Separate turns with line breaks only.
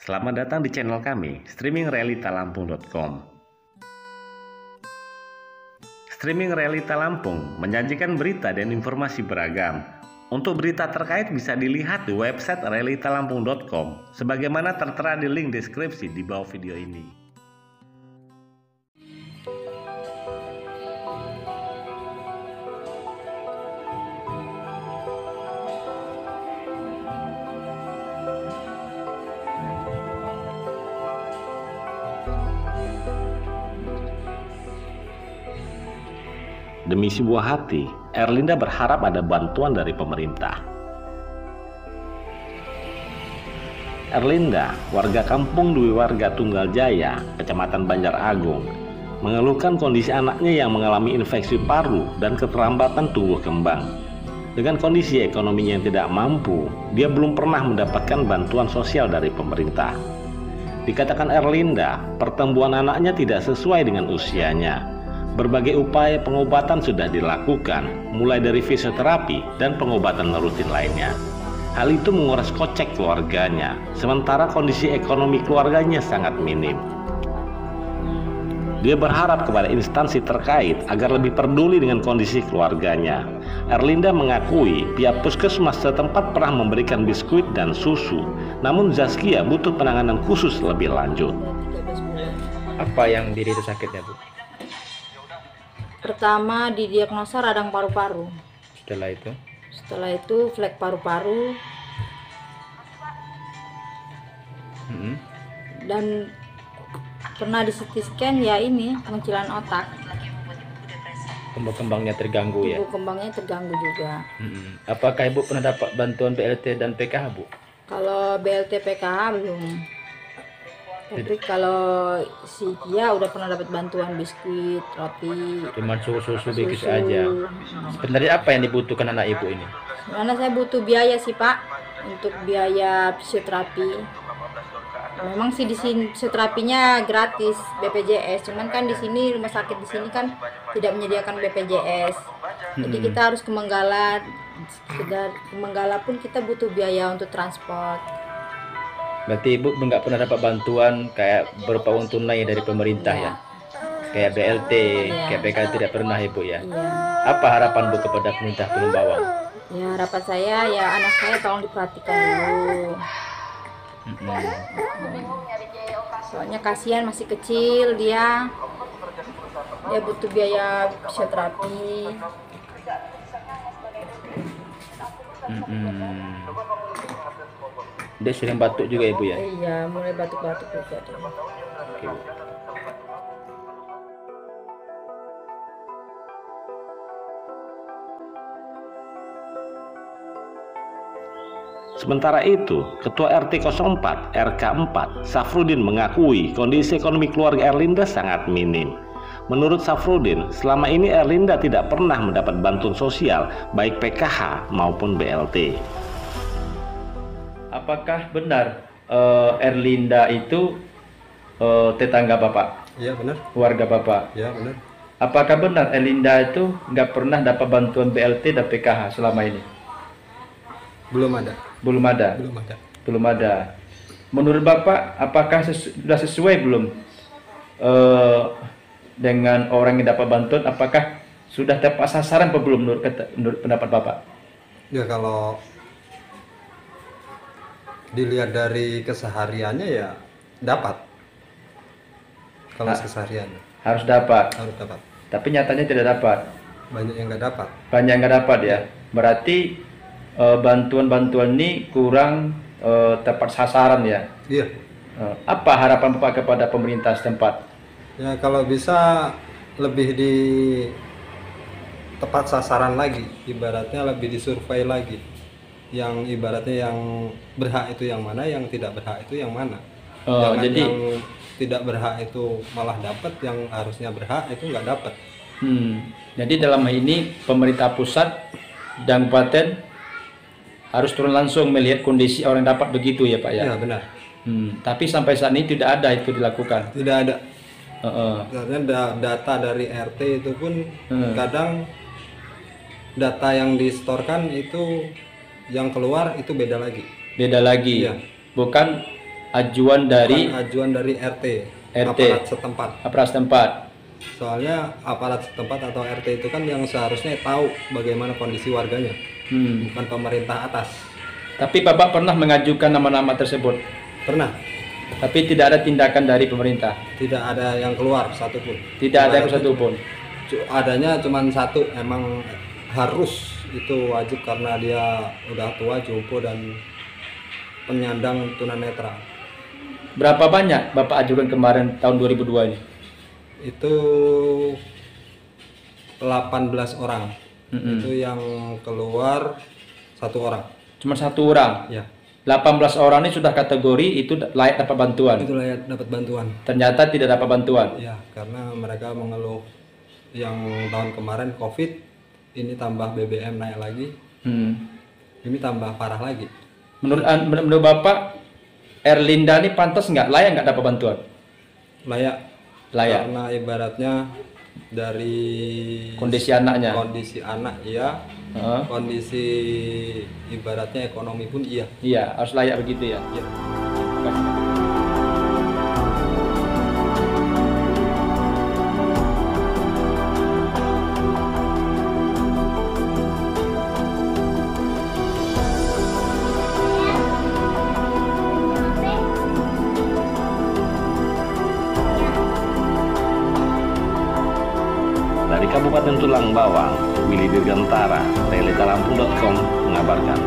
Selamat datang di channel kami, streamingrealitalampung.com. Streaming Realita Lampung menyajikan berita dan informasi beragam. Untuk berita terkait bisa dilihat di website realitalampung.com, sebagaimana tertera di link deskripsi di bawah video ini. Demi sebuah hati, Erlinda berharap ada bantuan dari pemerintah. Erlinda, warga kampung Dwi Warga Tunggal Jaya, Kecamatan Banjar Agung, mengeluhkan kondisi anaknya yang mengalami infeksi paru dan keterlambatan tumbuh kembang. Dengan kondisi ekonominya yang tidak mampu, dia belum pernah mendapatkan bantuan sosial dari pemerintah. Dikatakan Erlinda, pertumbuhan anaknya tidak sesuai dengan usianya. Berbagai upaya pengobatan sudah dilakukan, mulai dari fisioterapi dan pengobatan rutin lainnya. Hal itu menguras kocek keluarganya, sementara kondisi ekonomi keluarganya sangat minim. Dia berharap kepada instansi terkait agar lebih peduli dengan kondisi keluarganya. Erlinda mengakui pihak puskesmas setempat pernah memberikan biskuit dan susu, namun Zaskia butuh penanganan khusus lebih lanjut.
Apa yang diri itu sakitnya, Bu?
Pertama didiagnosa radang paru-paru.
Setelah itu
Flek paru-paru. Dan pernah di CT scan ya ini pengucilan otak.
kembang-kembangnya terganggu ya?
Tubuh kembangnya terganggu juga.
Apakah Ibu pernah dapat bantuan BLT dan PKH, Bu?
Kalau BLT PKH belum. Tapi kalau si Kia udah pernah dapat bantuan biskuit, roti,
Cuma susu begitu aja. Sebenarnya apa yang dibutuhkan anak Ibu ini?
Karena saya butuh biaya sih Pak untuk biaya fisioterapi. Memang sih di sini fisioterapinya gratis BPJS, cuman kan di sini rumah sakit di sini kan tidak menyediakan BPJS. Jadi kita harus ke Manggala. Sudah ke Manggala pun kita butuh biaya untuk transport.
Berarti Ibu nggak pernah dapat bantuan kayak berupa uang tunai dari pemerintah ya? Kayak BLT, kayak PKH tidak pernah Ibu ya? Apa harapan Bu kepada pemerintah Tulung Bawang?
Ya harapan saya ya anak saya tolong diperhatikan dulu. Soalnya kasihan masih kecil dia butuh biaya fisioterapi.
Dia sering batuk juga Ibu ya?
Iya, mulai batuk-batuk juga dia.
Oke, Bu.
Sementara itu, Ketua RT 04 RK 4 Safrudin mengakui kondisi ekonomi keluarga Erlinda sangat minim. Menurut Safrudin, selama ini Erlinda tidak pernah mendapat bantuan sosial baik PKH maupun BLT.
Apakah benar Erlinda itu tetangga Bapak?
Iya benar.
Warga Bapak?
Iya benar.
Apakah benar Erlinda itu nggak pernah dapat bantuan BLT dan PKH selama ini?
Belum ada.
Belum ada?
Belum ada.
Belum ada. Menurut Bapak, apakah sudah sesuai belum dengan orang yang dapat bantuan? Apakah sudah tepat sasaran atau belum menurut pendapat Bapak?
Ya kalau dilihat dari kesehariannya ya dapat. Kalau keseharian
Harus dapat.
harus dapat.
Tapi nyatanya tidak dapat.
Banyak yang nggak dapat.
Banyak yang nggak dapat ya. Berarti bantuan-bantuan ini kurang tepat sasaran ya.
Iya.
Apa harapan Bapak kepada pemerintah setempat?
Ya kalau bisa lebih di tepat sasaran lagi, ibaratnya lebih disurvei lagi. Yang ibaratnya yang berhak itu yang mana, yang tidak berhak itu yang mana. Jangan
Jadi
yang tidak berhak itu malah dapat, yang harusnya berhak itu nggak dapat.
Jadi dalam hal ini pemerintah pusat dan kabupaten harus turun langsung melihat kondisi orang yang dapat begitu ya Pak ya?
Iya benar.
Tapi sampai saat ini tidak ada itu dilakukan?
Tidak ada. Karena data dari RT itu pun kadang data yang distorkan itu yang keluar itu beda lagi.
Beda lagi?
Iya.
Bukan Ajuan dari
Bukan ajuan dari RT,
RT.
aparat setempat.
aparat setempat.
Soalnya aparat setempat atau RT itu kan yang seharusnya tahu bagaimana kondisi warganya, bukan pemerintah atas.
Tapi Bapak pernah mengajukan nama-nama tersebut,
Pernah,
tapi tidak ada tindakan dari pemerintah.
tidak ada yang keluar satupun.
Tidak ada satupun.
Adanya cuma satu, emang harus itu wajib karena dia udah tua, jompo dan penyandang tunanetra.
Berapa banyak Bapak ajukan kemarin tahun 2002 ini?
Itu 18 orang. Itu yang keluar satu orang.
Cuma satu orang.
Ya,
18 orang ini sudah kategori itu layak dapat bantuan.
itu layak dapat bantuan.
Ternyata tidak dapat bantuan.
Ya, karena mereka mengeluh yang tahun kemarin COVID, ini tambah BBM naik lagi, ini tambah parah lagi.
Menurut Bapak, Erlinda ini pantas nggak, layak nggak dapat bantuan?
Layak.
Layak.
Karena ibaratnya dari
Kondisi anaknya.
kondisi anak iya, kondisi ibaratnya ekonomi pun iya.
Iya, harus layak begitu ya.
Ya.
Dari Kabupaten Tulang Bawang, Willy Dirgantara, telekalampung.com mengabarkan.